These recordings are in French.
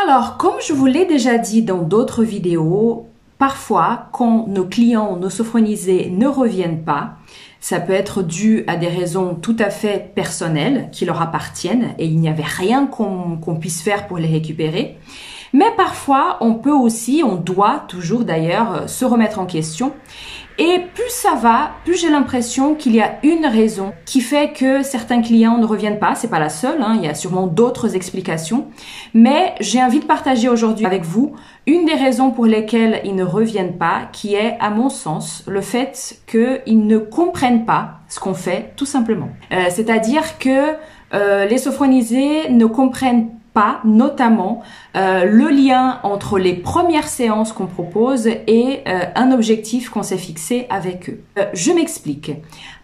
Alors, comme je vous l'ai déjà dit dans d'autres vidéos, parfois, quand nos clients, nos sophronisés ne reviennent pas, ça peut être dû à des raisons tout à fait personnelles qui leur appartiennent et il n'y avait rien qu'on puisse faire pour les récupérer. Mais parfois, on doit toujours d'ailleurs se remettre en question. Et plus ça va, plus j'ai l'impression qu'il y a une raison qui fait que certains clients ne reviennent pas. C'est pas la seule, il y a sûrement d'autres explications. Mais j'ai envie de partager aujourd'hui avec vous une des raisons pour lesquelles ils ne reviennent pas, qui est, à mon sens, le fait qu'ils ne comprennent pas ce qu'on fait, tout simplement. C'est-à-dire que les sophronisés ne comprennent pas, notamment le lien entre les premières séances qu'on propose et un objectif qu'on s'est fixé avec eux. Je m'explique.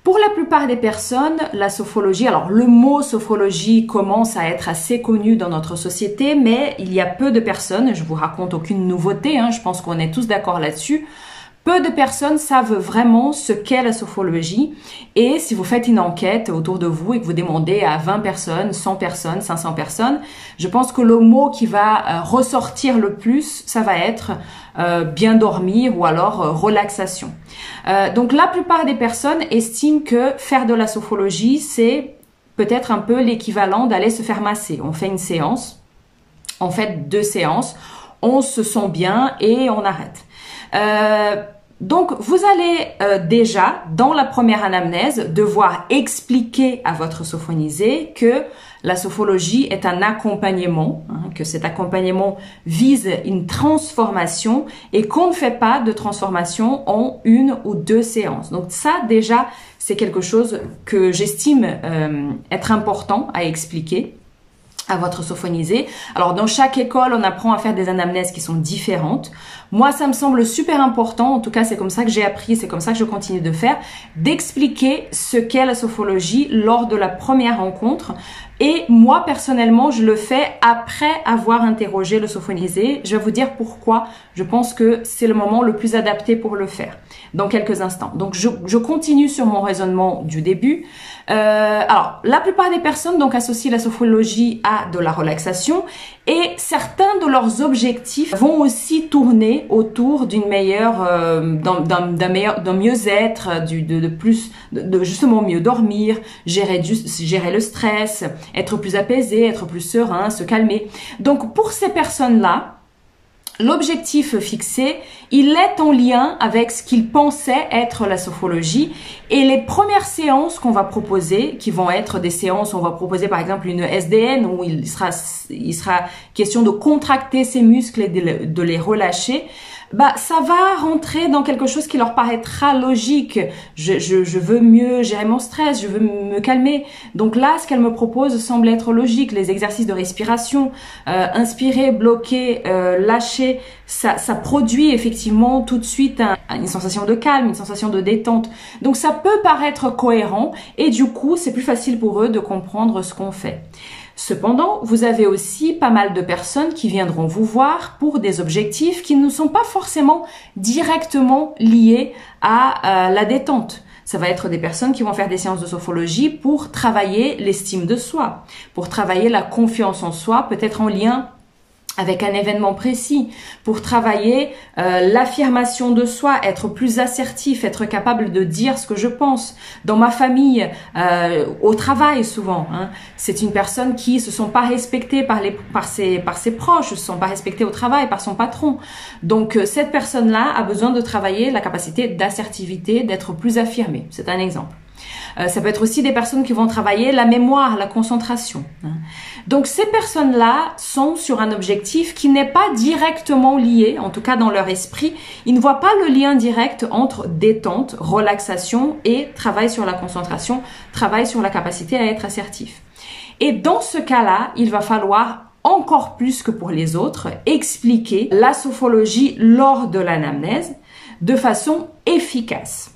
Pour la plupart des personnes, la sophrologie, alors le mot sophrologie commence à être assez connu dans notre société, mais il y a peu de personnes, je vous raconte aucune nouveauté, je pense qu'on est tous d'accord là-dessus. Peu de personnes savent vraiment ce qu'est la sophrologie et si vous faites une enquête autour de vous et que vous demandez à 20 personnes, 100 personnes, 500 personnes, je pense que le mot qui va ressortir le plus, ça va être bien dormir ou alors relaxation. Donc la plupart des personnes estiment que faire de la sophrologie, c'est peut-être un peu l'équivalent d'aller se faire masser. On fait une séance, on fait 2 séances, on se sent bien et on arrête. Donc, vous allez déjà, dans la première anamnèse, devoir expliquer à votre sophronisé que la sophrologie est un accompagnement, que cet accompagnement vise une transformation et qu'on ne fait pas de transformation en 1 ou 2 séances. Donc ça, déjà, c'est quelque chose que j'estime être important à expliquer à votre sophronisé. Alors, dans chaque école, on apprend à faire des anamnèses qui sont différentes. Moi, ça me semble super important, en tout cas, c'est comme ça que j'ai appris, c'est comme ça que je continue de faire, d'expliquer ce qu'est la sophrologie lors de la première rencontre. Et moi, personnellement, je le fais après avoir interrogé le sophronisé. Je vais vous dire pourquoi je pense que c'est le moment le plus adapté pour le faire dans quelques instants. Donc, je continue sur mon raisonnement du début. Alors, la plupart des personnes donc associent la sophrologie à de la relaxation et certains de leurs objectifs vont aussi tourner autour d'une meilleure, d'un mieux-être, de justement mieux dormir, gérer le stress, être plus apaisé, être plus serein, se calmer. Donc pour ces personnes-là, l'objectif fixé, il est en lien avec ce qu'ils pensaient être la sophrologie et les premières séances qu'on va proposer, qui vont être des séances, on va proposer par exemple une SDN où il sera question de contracter ses muscles et de les relâcher. Ça va rentrer dans quelque chose qui leur paraîtra logique. Je veux mieux gérer mon stress, je veux me calmer. Donc là, ce qu'elle me propose semble être logique. Les exercices de respiration, inspirer, bloquer, lâcher, ça produit effectivement tout de suite une sensation de calme, une sensation de détente. Donc ça peut paraître cohérent et du coup, c'est plus facile pour eux de comprendre ce qu'on fait. Cependant, vous avez aussi pas mal de personnes qui viendront vous voir pour des objectifs qui ne sont pas forcément directement liés à la détente. Ça va être des personnes qui vont faire des séances de sophrologie pour travailler l'estime de soi, pour travailler la confiance en soi, peut-être en lien avec un événement précis, pour travailler l'affirmation de soi, être plus assertif, être capable de dire ce que je pense. Dans ma famille, au travail souvent, c'est une personne qui se sent pas respectée par ses proches, se sent pas respectée au travail par son patron. Donc cette personne-là a besoin de travailler la capacité d'assertivité, d'être plus affirmée. C'est un exemple. Ça peut être aussi des personnes qui vont travailler la mémoire, la concentration. Donc ces personnes-là sont sur un objectif qui n'est pas directement lié, en tout cas dans leur esprit. Ils ne voient pas le lien direct entre détente, relaxation et travail sur la concentration, travail sur la capacité à être assertif. Et dans ce cas-là, il va falloir encore plus que pour les autres expliquer la sophrologie lors de l'anamnèse de façon efficace.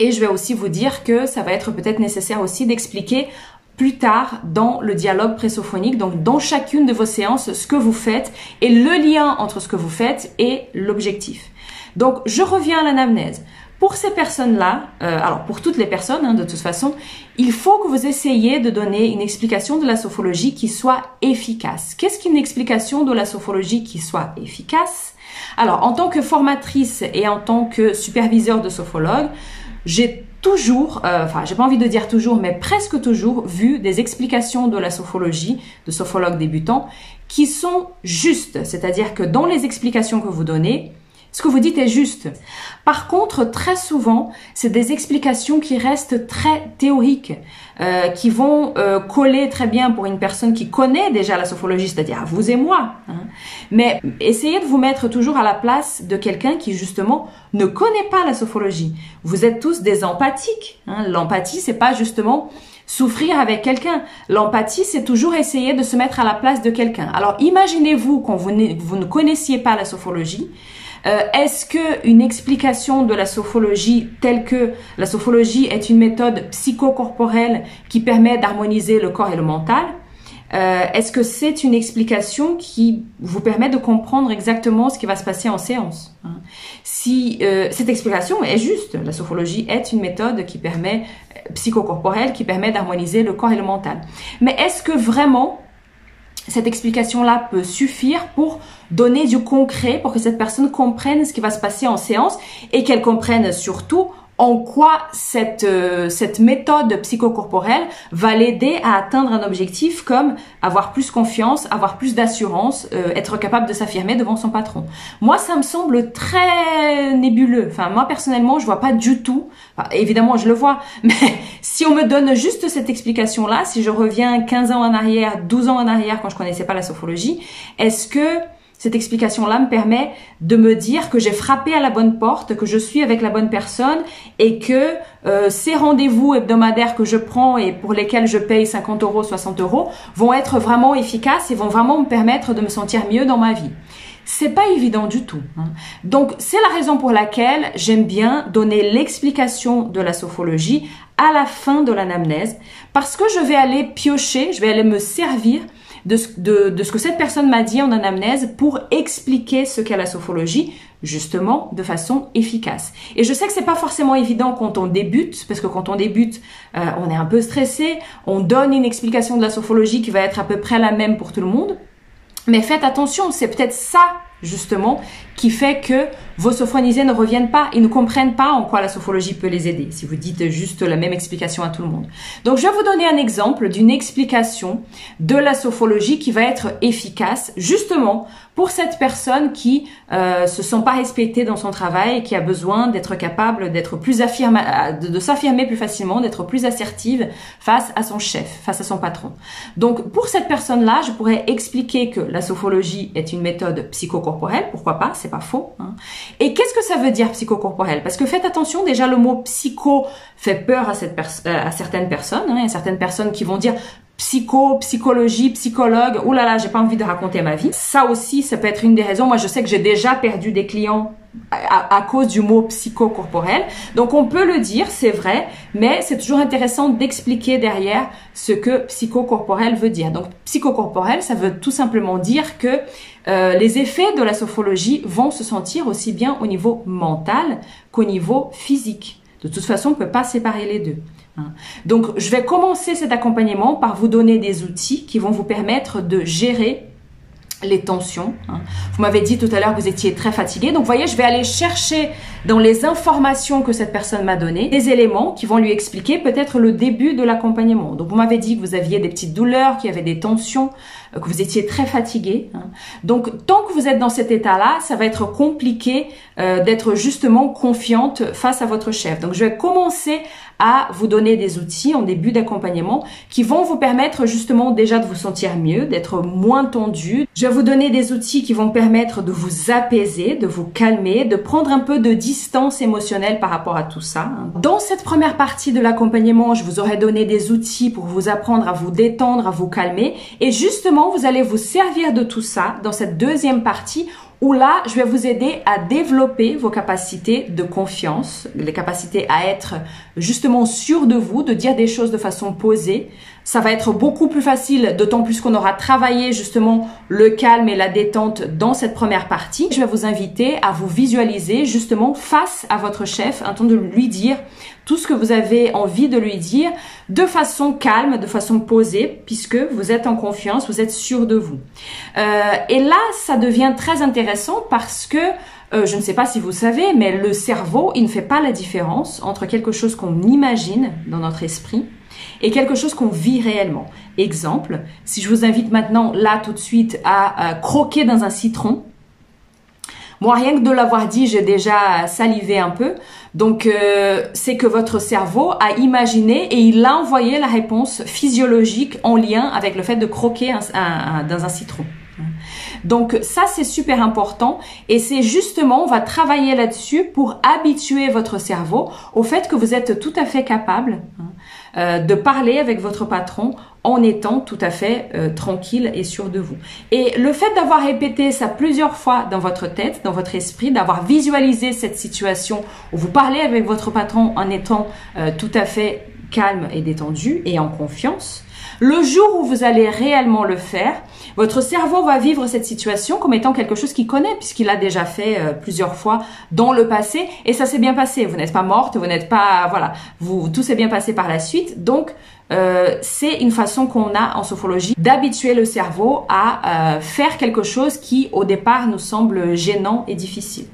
Et je vais aussi vous dire que ça va être peut-être nécessaire aussi d'expliquer plus tard dans le dialogue présophonique, donc dans chacune de vos séances, ce que vous faites et le lien entre ce que vous faites et l'objectif. Donc, je reviens à l'anamnèse. Pour ces personnes-là, alors pour toutes les personnes de toute façon, il faut que vous essayiez de donner une explication de la sophologie qui soit efficace. Qu'est-ce qu'une explication de la sophologie qui soit efficace? Alors, en tant que formatrice et en tant que superviseur de sophologue, j'ai toujours, j'ai pas envie de dire toujours, mais presque toujours vu des explications de la sophologie de sophologues débutants qui sont justes. C'est-à-dire que dans les explications que vous donnez, ce que vous dites est juste. Par contre, très souvent, c'est des explications qui restent très théoriques, qui vont coller très bien pour une personne qui connaît déjà la sophologie, c'est-à-dire vous et moi. Mais essayez de vous mettre toujours à la place de quelqu'un qui, justement, ne connaît pas la sophologie. Vous êtes tous des empathiques. L'empathie, c'est pas justement souffrir avec quelqu'un. L'empathie, c'est toujours essayer de se mettre à la place de quelqu'un. Alors, imaginez-vous quand vous ne connaissiez pas la sophologie. Est-ce que une explication de la sophologie telle que la sophologie est une méthode psychocorporelle qui permet d'harmoniser le corps et le mental, est-ce que c'est une explication qui vous permet de comprendre exactement ce qui va se passer en séance? Si cette explication est juste, la sophologie est une méthode qui permet psychocorporelle qui permet d'harmoniser le corps et le mental. Mais est-ce que vraiment cette explication-là peut suffire pour donner du concret, pour que cette personne comprenne ce qui va se passer en séance et qu'elle comprenne surtout en quoi cette méthode psychocorporelle va l'aider à atteindre un objectif comme avoir plus confiance, avoir plus d'assurance, être capable de s'affirmer devant son patron. Moi, ça me semble très nébuleux. Enfin, moi, personnellement, je vois pas du tout. Enfin, évidemment, je le vois. Mais si on me donne juste cette explication-là, si je reviens 15 ans en arrière, 12 ans en arrière, quand je connaissais pas la sophologie, est-ce que cette explication-là me permet de me dire que j'ai frappé à la bonne porte, que je suis avec la bonne personne et que ces rendez-vous hebdomadaires que je prends et pour lesquels je paye 50 €, 60 € vont être vraiment efficaces et vont vraiment me permettre de me sentir mieux dans ma vie. C'est pas évident du tout. Donc, c'est la raison pour laquelle j'aime bien donner l'explication de la sophologie à la fin de l'anamnèse parce que je vais aller piocher, je vais aller me servir de ce que cette personne m'a dit en anamnèse pour expliquer ce qu'est la sophologie, justement, de façon efficace. Et je sais que c'est pas forcément évident quand on débute, parce que quand on débute, on est un peu stressé, on donne une explication de la sophologie qui va être à peu près la même pour tout le monde. Mais faites attention, c'est peut-être ça, justement, qui fait que vos sophronisés ne reviennent pas, ils ne comprennent pas en quoi la sophologie peut les aider, si vous dites juste la même explication à tout le monde. Donc, je vais vous donner un exemple d'une explication de la sophologie qui va être efficace, justement, pour cette personne qui se sent pas respectée dans son travail et qui a besoin d'être capable d'être plus de s'affirmer plus facilement, d'être plus assertive face à son chef, face à son patron. Donc, pour cette personne-là, je pourrais expliquer que la sophologie est une méthode psychocorporelle, pourquoi pas, c'est pas faux. Et qu'est-ce que ça veut dire psychocorporelle? Parce que faites attention, déjà le mot psycho fait peur à certaines personnes. Il y a certaines personnes qui vont dire psychologie, psychologue, oh là là, j'ai pas envie de raconter ma vie. Ça aussi, ça peut être une des raisons. Moi, je sais que j'ai déjà perdu des clients à cause du mot psychocorporel. Donc, on peut le dire, c'est vrai, mais c'est toujours intéressant d'expliquer derrière ce que psychocorporel veut dire. Donc, psychocorporel, ça veut tout simplement dire que les effets de la sophologie vont se sentir aussi bien au niveau mental qu'au niveau physique. De toute façon, on ne peut pas séparer les deux. Donc, je vais commencer cet accompagnement par vous donner des outils qui vont vous permettre de gérer les tensions. Vous m'avez dit tout à l'heure que vous étiez très fatigué. Donc, vous voyez, je vais aller chercher dans les informations que cette personne m'a données des éléments qui vont lui expliquer peut-être le début de l'accompagnement. Donc, vous m'avez dit que vous aviez des petites douleurs, qu'il y avait des tensions, que vous étiez très fatigué. Donc, tant que vous êtes dans cet état-là, ça va être compliqué d'être justement confiante face à votre chef. Donc, je vais commencer à vous donner des outils en début d'accompagnement qui vont vous permettre justement déjà de vous sentir mieux, d'être moins tendu. Je vais vous donner des outils qui vont permettre de vous apaiser, de vous calmer, de prendre un peu de distance émotionnelle par rapport à tout ça. Dans cette première partie de l'accompagnement, je vous aurai donné des outils pour vous apprendre à vous détendre, à vous calmer. Et justement, vous allez vous servir de tout ça dans cette deuxième partie où là, je vais vous aider à développer vos capacités de confiance, les capacités à être justement sûr de vous, de dire des choses de façon posée, Ça va être beaucoup plus facile, d'autant plus qu'on aura travaillé justement le calme et la détente dans cette première partie. Je vais vous inviter à vous visualiser justement face à votre chef, en train de lui dire tout ce que vous avez envie de lui dire de façon calme, de façon posée, puisque vous êtes en confiance, vous êtes sûr de vous. Et là, ça devient très intéressant parce que je ne sais pas si vous savez, mais le cerveau, il ne fait pas la différence entre quelque chose qu'on imagine dans notre esprit et quelque chose qu'on vit réellement. Exemple, si je vous invite maintenant, là, tout de suite, à croquer dans un citron, moi, rien que de l'avoir dit, j'ai déjà salivé un peu. Donc, c'est que votre cerveau a imaginé et il a envoyé la réponse physiologique en lien avec le fait de croquer dans un citron. Donc ça, c'est super important et c'est justement, on va travailler là-dessus pour habituer votre cerveau au fait que vous êtes tout à fait capable de parler avec votre patron en étant tout à fait tranquille et sûr de vous. Et le fait d'avoir répété ça plusieurs fois dans votre tête, dans votre esprit, d'avoir visualisé cette situation où vous parlez avec votre patron en étant tout à fait calme et détendu et en confiance, le jour où vous allez réellement le faire, votre cerveau va vivre cette situation comme étant quelque chose qu'il connaît puisqu'il l'a déjà fait plusieurs fois dans le passé et ça s'est bien passé. Vous n'êtes pas morte, vous n'êtes pas... Voilà, tout s'est bien passé par la suite. Donc, c'est une façon qu'on a en sophrologie d'habituer le cerveau à faire quelque chose qui, au départ, nous semble gênant et difficile.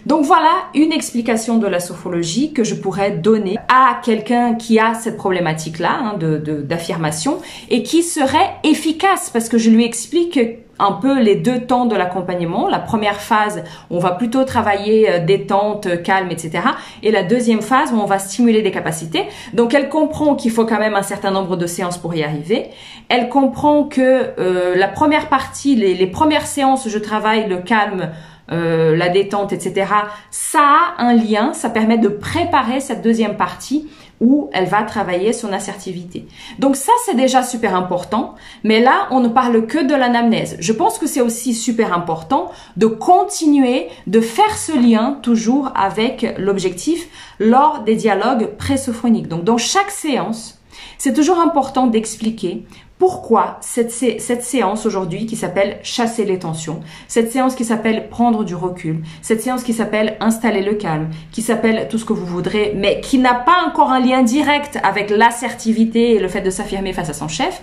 Donc voilà une explication de la sophrologie que je pourrais donner à quelqu'un qui a cette problématique-là d'affirmation et qui serait efficace parce que je lui explique un peu les deux temps de l'accompagnement. La première phase, on va plutôt travailler détente, calme, etc. Et la deuxième phase où on va stimuler des capacités. Donc elle comprend qu'il faut quand même un certain nombre de séances pour y arriver. Elle comprend que la première partie, les premières séances, je travaille le calme, la détente, etc. Ça a un lien, ça permet de préparer cette deuxième partie où elle va travailler son assertivité. Donc ça, c'est déjà super important, mais là, on ne parle que de l'anamnèse. Je pense que c'est aussi super important de continuer de faire ce lien toujours avec l'objectif lors des dialogues pré-sophroniques. Donc dans chaque séance, c'est toujours important d'expliquer pourquoi cette séance aujourd'hui qui s'appelle chasser les tensions, cette séance qui s'appelle prendre du recul, cette séance qui s'appelle installer le calme, qui s'appelle tout ce que vous voudrez, mais qui n'a pas encore un lien direct avec l'assertivité et le fait de s'affirmer face à son chef,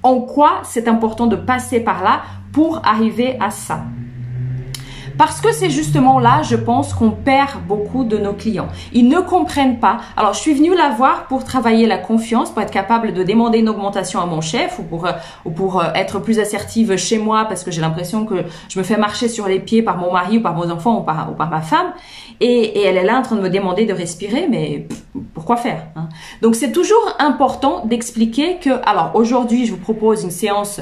en quoi c'est important de passer par là pour arriver à ça. Parce que c'est justement là, je pense, qu'on perd beaucoup de nos clients. Ils ne comprennent pas. Alors, je suis venue la voir pour travailler la confiance, pour être capable de demander une augmentation à mon chef ou pour être plus assertive chez moi parce que j'ai l'impression que je me fais marcher sur les pieds par mon mari ou par mes enfants ou par ma femme. Et elle est là en train de me demander de respirer, mais pourquoi faire, hein? Donc, c'est toujours important d'expliquer que, alors aujourd'hui, je vous propose une séance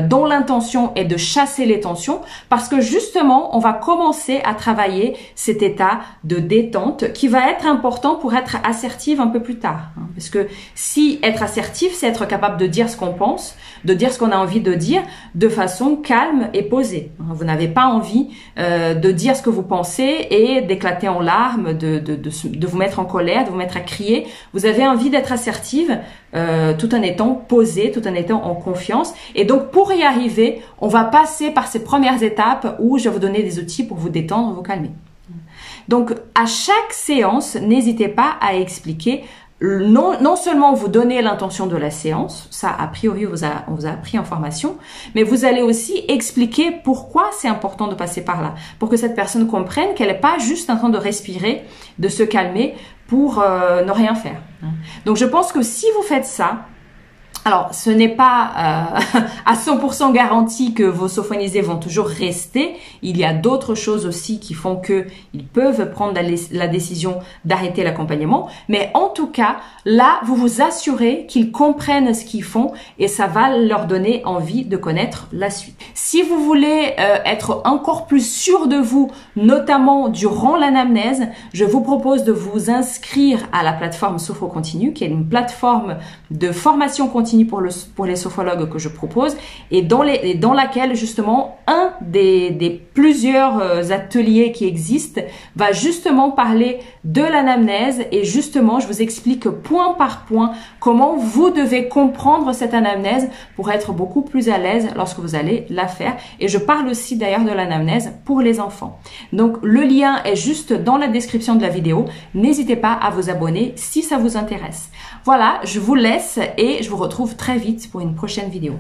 dont l'intention est de chasser les tensions parce que justement, on va commencer à travailler cet état de détente qui va être important pour être assertive un peu plus tard, hein. Parce que si être assertif, c'est être capable de dire ce qu'on pense, de dire ce qu'on a envie de dire de façon calme et posée. Vous n'avez pas envie de dire ce que vous pensez et d'éclater en larmes, de vous mettre en colère, de vous mettre à crier. Vous avez envie d'être assertive tout en étant posée, tout en étant en confiance. Et donc, pour y arriver, on va passer par ces premières étapes où je vais vous donner des outils pour vous détendre, vous calmer. Donc, à chaque séance, n'hésitez pas à expliquer non seulement vous donner l'intention de la séance, ça a priori on vous a appris en formation, mais vous allez aussi expliquer pourquoi c'est important de passer par là, pour que cette personne comprenne qu'elle n'est pas juste en train de respirer, de se calmer pour ne rien faire. Donc je pense que si vous faites ça, alors, ce n'est pas à 100% garanti que vos sophronisés vont toujours rester. Il y a d'autres choses aussi qui font que ils peuvent prendre la décision d'arrêter l'accompagnement. Mais en tout cas, là, vous vous assurez qu'ils comprennent ce qu'ils font et ça va leur donner envie de connaître la suite. Si vous voulez être encore plus sûr de vous, notamment durant l'anamnèse, je vous propose de vous inscrire à la plateforme Sophro Continue, qui est une plateforme de formation continue continu pour les sophrologues que je propose et dans laquelle justement un des plusieurs ateliers qui existent va justement parler de l'anamnèse et justement je vous explique point par point comment vous devez comprendre cette anamnèse pour être beaucoup plus à l'aise lorsque vous allez la faire. Et je parle aussi d'ailleurs de l'anamnèse pour les enfants. Donc le lien est juste dans la description de la vidéo. N'hésitez pas à vous abonner si ça vous intéresse. Voilà, je vous laisse et je vous retrouve très vite pour une prochaine vidéo.